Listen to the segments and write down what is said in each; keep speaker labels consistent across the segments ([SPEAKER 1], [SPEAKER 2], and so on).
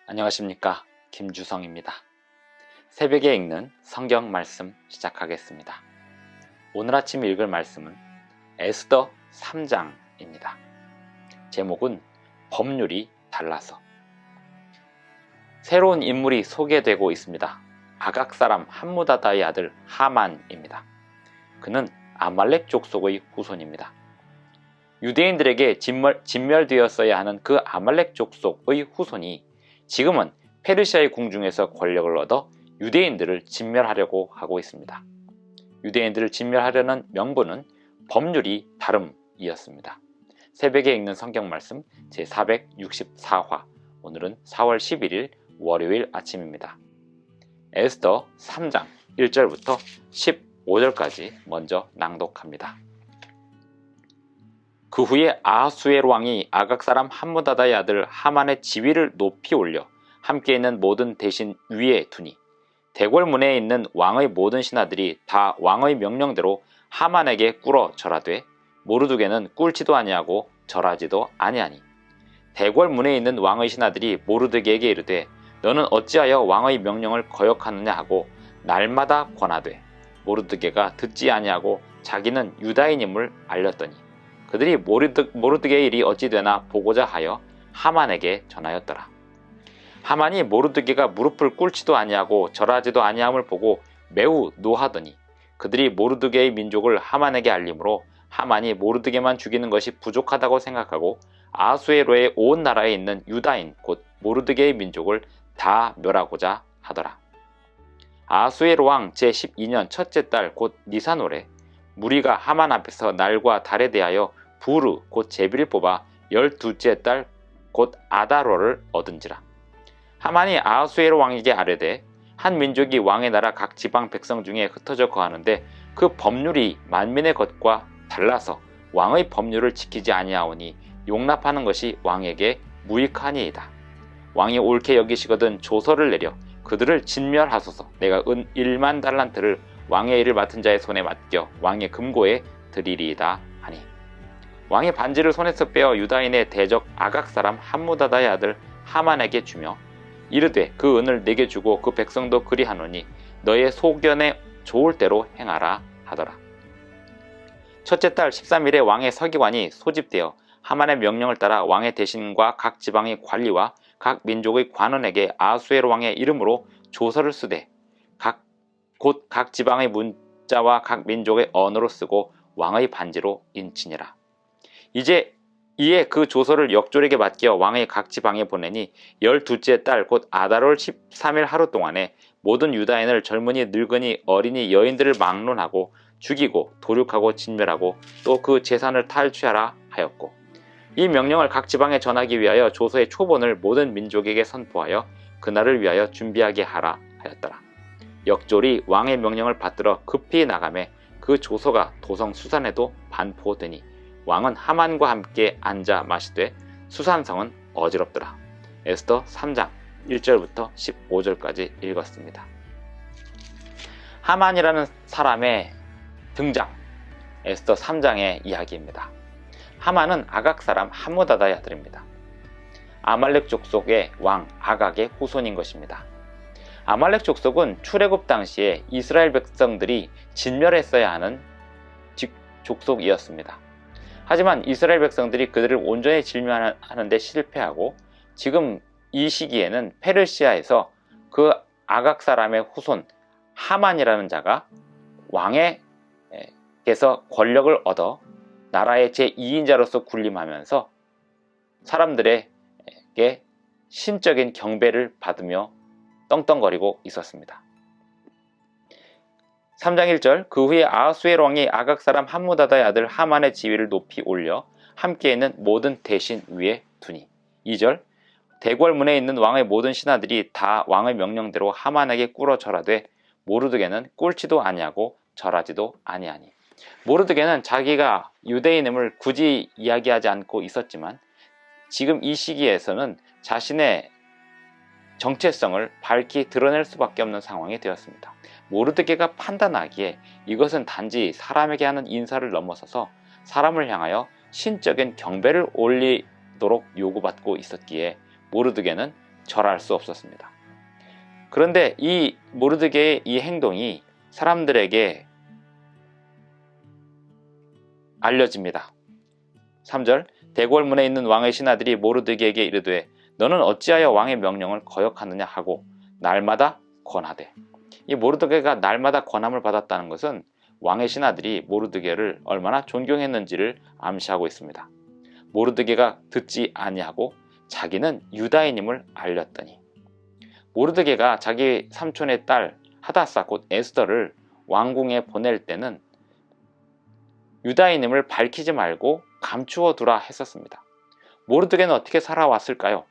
[SPEAKER 1] 안녕하십니까, 김주성입니다. 새벽에 읽는 성경 말씀 시작하겠습니다. 오늘 아침 읽을 말씀은 에스더 3장입니다. 제목은 법률이 달라서. 새로운 인물이 소개되고 있습니다. 아각 사람 함무다다의 아들 하만입니다. 그는 아말렉 족속의 후손입니다. 유대인들에게 진멸되었어야 하는 그 아말렉 족속의 후손이 지금은 페르시아의 궁중에서 권력을 얻어 유대인들을 진멸하려고 하고 있습니다. 유대인들을 진멸하려는 명분은 법률이 다름이었습니다. 새벽에 읽는 성경 말씀 제464화, 오늘은 4월 11일 월요일 아침입니다. 에스더 3장 1절부터 15절까지 먼저 낭독합니다. 그 후에 아하수엘 왕이 아각 사람 함무다다의 아들 하만의 지위를 높이 올려 함께 있는 모든 대신 위에 두니, 대궐문에 있는 왕의 모든 신하들이 다 왕의 명령대로 하만에게 꿇어 절하되 모르드게는 꿇지도 아니하고 절하지도 아니하니, 대궐문에 있는 왕의 신하들이 모르드게에게 이르되 너는 어찌하여 왕의 명령을 거역하느냐 하고 날마다 권하되 모르드게가 듣지 아니하고 자기는 유다인임을 알렸더니 그들이 모르드게의 일이 어찌 되나 보고자 하여 하만에게 전하였더라. 하만이 모르드게가 무릎을 꿇지도 아니하고 절하지도 아니함을 보고 매우 노하더니 그들이 모르드게의 민족을 하만에게 알림으로 하만이 모르드게만 죽이는 것이 부족하다고 생각하고 아하수에로의 온 나라에 있는 유다인 곧 모르드게의 민족을 다 멸하고자 하더라. 아하수에로 왕 제12년 첫째 달 곧 니산월에 무리가 하만 앞에서 날과 달에 대하여 부르 곧 제비를 뽑아 12째 달 곧 아다로를 얻은지라. 하만이 아하수에로 왕에게 아뢰되 한 민족이 왕의 나라 각 지방 백성 중에 흩어져 거하는데 그 법률이 만민의 것과 달라서 왕의 법률을 지키지 아니하오니 용납하는 것이 왕에게 무익하니이다. 왕이 옳게 여기시거든 조서를 내려 그들을 진멸하소서. 내가 은 1만 달란트를 왕의 일을 맡은 자의 손에 맡겨 왕의 금고에 드리리이다 하니, 왕이 반지를 손에서 빼어 유다인의 대적 아각 사람 함무다다의 아들 하만에게 주며 이르되 그 은을 내게 주고 그 백성도 그리하노니 너의 소견에 좋을 대로 행하라 하더라. 첫째 달 13일에 왕의 서기관이 소집되어 하만의 명령을 따라 왕의 대신과 각 지방의 관리와 각 민족의 관원에게 아하수에로 왕의 이름으로 조서를 쓰되 곧 각 지방의 문자와 각 민족의 언어로 쓰고 왕의 반지로 인치니라. 이에 그 조서를 역졸에게 맡겨 왕의 각 지방에 보내니 12째 달 곧 아다롤 13일 하루 동안에 모든 유다인을 젊은이 늙은이 어린이 여인들을 막론하고 죽이고 도륙하고 진멸하고 또 그 재산을 탈취하라 하였고, 이 명령을 각 지방에 전하기 위하여 조서의 초본을 모든 민족에게 선포하여 그날을 위하여 준비하게 하라 하였더라. 역졸이 왕의 명령을 받들어 급히 나가매 그 조서가 도성 수산에도 반포되니 왕은 하만과 함께 앉아 마시되 수산성은 어지럽더라. 에스더 3장 1절부터 15절까지 읽었습니다. 하만이라는 사람의 등장, 에스더 3장의 이야기입니다. 하만은 아각 사람 함무다다의 아들입니다. 아말렉 족속의 왕 아각의 후손인 것입니다. 아말렉 족속은 출애굽 당시에 이스라엘 백성들이 진멸했어야 하는 족속이었습니다. 하지만 이스라엘 백성들이 그들을 온전히 진멸하는 데 실패하고 지금 이 시기에는 페르시아에서 그 아각 사람의 후손 하만이라는 자가 왕에게서 권력을 얻어 나라의 제2인자로서 군림하면서 사람들에게 신적인 경배를 받으며 떵떵거리고 있었습니다. 3장 1절, 그 후에 아하수엘 왕이 아각 사람 함무다다의 아들 하만의 지위를 높이 올려 함께 있는 모든 대신 위에 두니. 2절, 대궐문에 있는 왕의 모든 신하들이 다 왕의 명령대로 하만에게 꿇어 절하되 모르드게는 꿇지도 아니하고 절하지도 아니하니. 모르드게는 자기가 유대인임을 굳이 이야기하지 않고 있었지만 지금 이 시기에서는 자신의 정체성을 밝히 드러낼 수밖에 없는 상황이 되었습니다. 모르드게가 판단하기에 이것은 단지 사람에게 하는 인사를 넘어서서 사람을 향하여 신적인 경배를 올리도록 요구받고 있었기에 모르드게는 절할 수 없었습니다. 그런데 이 모르드게의 이 행동이 사람들에게 알려집니다. 3절, 대궐문에 있는 왕의 신하들이 모르드게에게 이르되 너는 어찌하여 왕의 명령을 거역하느냐 하고 날마다 권하되. 이 모르드게가 날마다 권함을 받았다는 것은 왕의 신하들이 모르드게를 얼마나 존경했는지를 암시하고 있습니다. 모르드게가 듣지 아니하고 자기는 유다인임을 알렸더니. 모르드게가 자기 삼촌의 딸 하다사 곧 에스더를 왕궁에 보낼 때는 유다인임을 밝히지 말고 감추어 두라 했었습니다. 모르드게는 어떻게 살아왔을까요?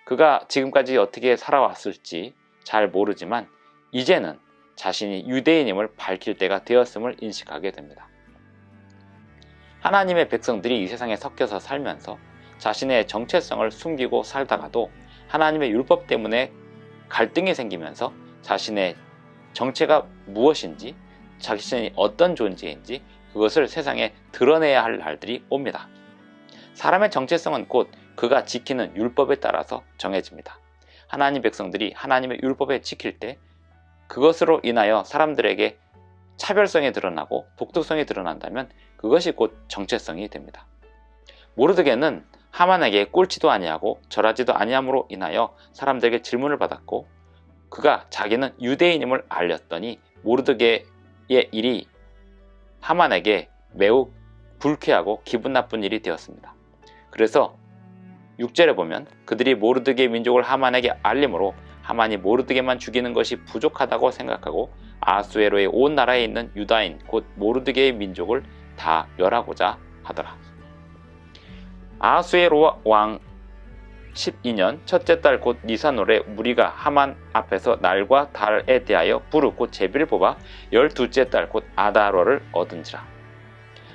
[SPEAKER 1] 그가 지금까지 어떻게 살아왔을지 잘 모르지만 이제는 자신이 유대인임을 밝힐 때가 되었음을 인식하게 됩니다. 하나님의 백성들이 이 세상에 섞여서 살면서 자신의 정체성을 숨기고 살다가도 하나님의 율법 때문에 갈등이 생기면서 자신의 정체가 무엇인지, 자신이 어떤 존재인지 그것을 세상에 드러내야 할 날들이 옵니다. 사람의 정체성은 곧 그가 지키는 율법에 따라서 정해집니다. 하나님 백성들이 하나님의 율법에 지킬 때 그것으로 인하여 사람들에게 차별성이 드러나고 독특성이 드러난다면 그것이 곧 정체성이 됩니다. 모르드게는 하만에게 꼴찌도 아니하고 절하지도 아니함으로 인하여 사람들에게 질문을 받았고 그가 자기는 유대인임을 알렸더니 모르드게의 일이 하만에게 매우 불쾌하고 기분 나쁜 일이 되었습니다. 그래서 6절에 보면 그들이 모르드게 민족을 하만에게 알림으로 하만이 모르드게만 죽이는 것이 부족하다고 생각하고 아수에로의 온 나라에 있는 유다인 곧 모르드게의 민족을 다 멸하고자 하더라. 아수에로 왕 12년 첫째 달 곧 니산월에 무리가 하만 앞에서 날과 달에 대하여 부르 곧 제비를 뽑아 12째 달 곧 아다월을 얻은지라.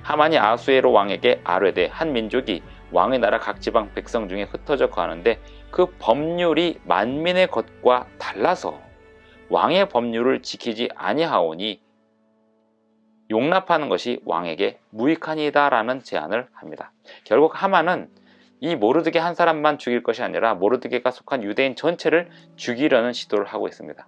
[SPEAKER 1] 하만이 아수에로 왕에게 아뢰되 한 민족이 왕의 나라 각 지방 백성 중에 흩어져 거하는데 그 법률이 만민의 것과 달라서 왕의 법률을 지키지 아니하오니 용납하는 것이 왕에게 무익하니이다 라는 제안을 합니다. 결국 하만은 이 모르드게 한 사람만 죽일 것이 아니라 모르드게가 속한 유대인 전체를 죽이려는 시도를 하고 있습니다.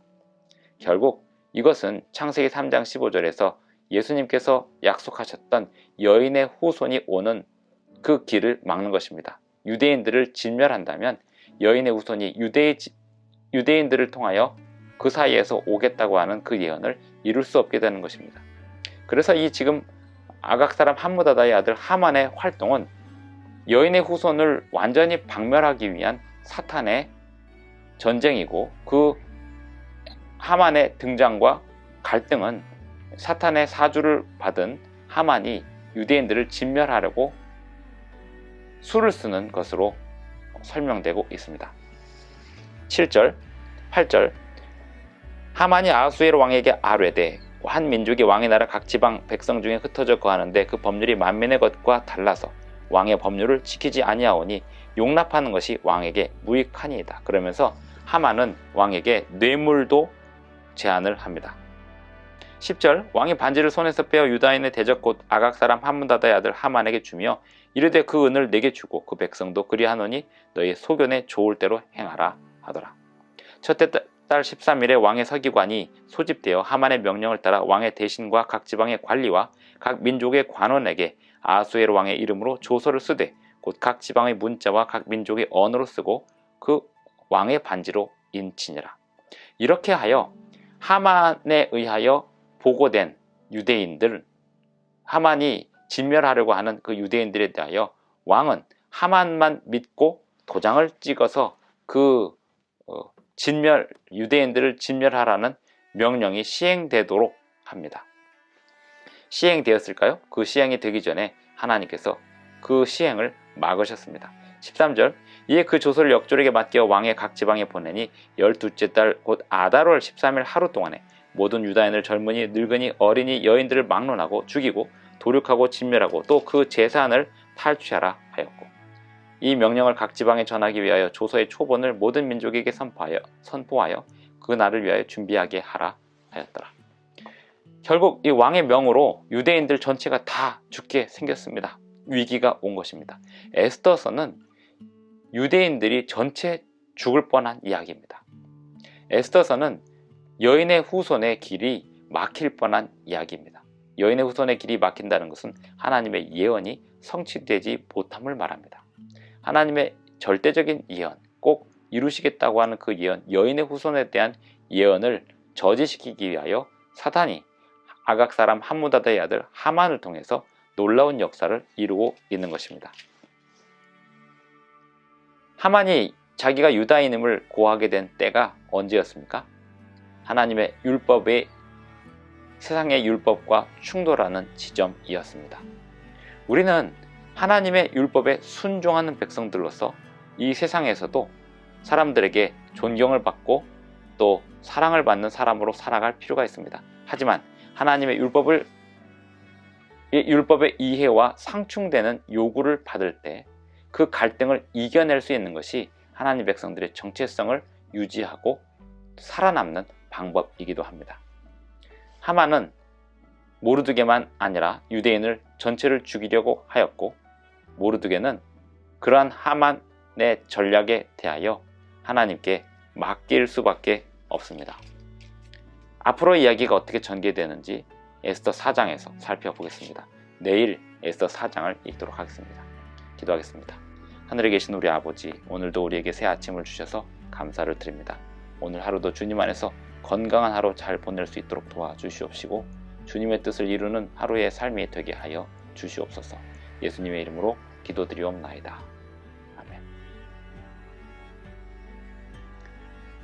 [SPEAKER 1] 결국 이것은 창세기 3장 15절에서 예수님께서 약속하셨던 여인의 후손이 오는 그 길을 막는 것입니다. 유대인들을 진멸한다면 여인의 후손이 유대인들을 통하여 그 사이에서 오겠다고 하는 그 예언을 이룰 수 없게 되는 것입니다. 그래서 이 지금 아각 사람 함므다다의 아들 하만의 활동은 여인의 후손을 완전히 박멸하기 위한 사탄의 전쟁이고 그 하만의 등장과 갈등은 사탄의 사주를 받은 하만이 유대인들을 진멸하려고 수를 쓰는 것으로 설명되고 있습니다. 7절, 8절 하만이 아수에로 왕에게 아뢰되 한 민족이 왕의 나라 각 지방 백성 중에 흩어져 거하는데 그 법률이 만민의 것과 달라서 왕의 법률을 지키지 아니하오니 용납하는 것이 왕에게 무익하니이다. 그러면서 하만은 왕에게 뇌물도 제안을 합니다. 10절 왕이 반지를 손에서 빼어 유다인의 대적 곧 아각 사람 함므다다의 아들 하만에게 주며 이르되 그 은을 내게 주고 그 백성도 그리하노니 너희 소견에 좋을 대로 행하라 하더라. 첫째 달 13일에 왕의 서기관이 소집되어 하만의 명령을 따라 왕의 대신과 각 지방의 관리와 각 민족의 관원에게 아수에로 왕의 이름으로 조서를 쓰되 곧 각 지방의 문자와 각 민족의 언어로 쓰고 그 왕의 반지로 인치니라. 이렇게 하여 하만에 의하여 보고된 유대인들, 하만이 진멸하려고 하는 그 유대인들에 대하여 왕은 하만만 믿고 도장을 찍어서 그 유대인들을 진멸하라는 명령이 시행되도록 합니다. 시행되었을까요? 그 시행이 되기 전에 하나님께서 그 시행을 막으셨습니다. 13절 이에 그 조서를 역졸에게 맡겨 왕의 각 지방에 보내니 12째 달 곧 아달월 13일 하루 동안에 모든 유다인을 젊은이, 늙은이, 어린이, 여인들을 막론하고 죽이고 도륙하고 진멸하고 또 그 재산을 탈취하라 하였고 이 명령을 각 지방에 전하기 위하여 조서의 초본을 모든 민족에게 선포하여 그 날을 위하여 준비하게 하라 하였더라. 결국 이 왕의 명으로 유대인들 전체가 다 죽게 생겼습니다. 위기가 온 것입니다. 에스더서는 유대인들이 전체 죽을 뻔한 이야기입니다. 에스더서는 여인의 후손의 길이 막힐 뻔한 이야기입니다. 여인의 후손의 길이 막힌다는 것은 하나님의 예언이 성취되지 못함을 말합니다. 하나님의 절대적인 예언, 꼭 이루시겠다고 하는 그 예언, 여인의 후손에 대한 예언을 저지시키기 위하여 사단이 아각 사람 함무다다의 아들 하만을 통해서 놀라운 역사를 이루고 있는 것입니다. 하만이 자기가 유다인임을 고하게 된 때가 언제였습니까? 하나님의 율법의 세상의 율법과 충돌하는 지점이었습니다. 우리는 하나님의 율법에 순종하는 백성들로서 이 세상에서도 사람들에게 존경을 받고 또 사랑을 받는 사람으로 살아갈 필요가 있습니다. 하지만 하나님의 율법의 이해와 상충되는 요구를 받을 때 그 갈등을 이겨낼 수 있는 것이 하나님 백성들의 정체성을 유지하고 살아남는 방법이기도 합니다. 하만은 모르드게만 아니라 유대인을 전체를 죽이려고 하였고, 모르드게는 그러한 하만의 전략에 대하여 하나님께 맡길 수밖에 없습니다. 앞으로 이야기가 어떻게 전개되는지 에스더 4장에서 살펴보겠습니다. 내일 에스더 4장을 읽도록 하겠습니다. 기도하겠습니다. 하늘에 계신 우리 아버지, 오늘도 우리에게 새 아침을 주셔서 감사를 드립니다. 오늘 하루도 주님 안에서 건강한 하루 잘 보낼 수 있도록 도와주시옵시고 주님의 뜻을 이루는 하루의 삶이 되게 하여 주시옵소서. 예수님의 이름으로 기도드리옵나이다. 아멘.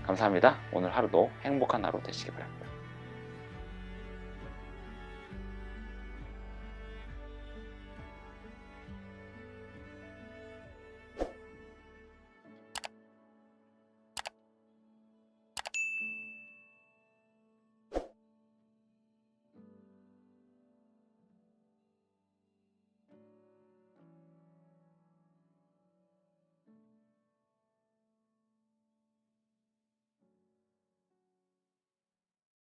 [SPEAKER 1] 감사합니다. 오늘 하루도 행복한 하루 되시기 바랍니다.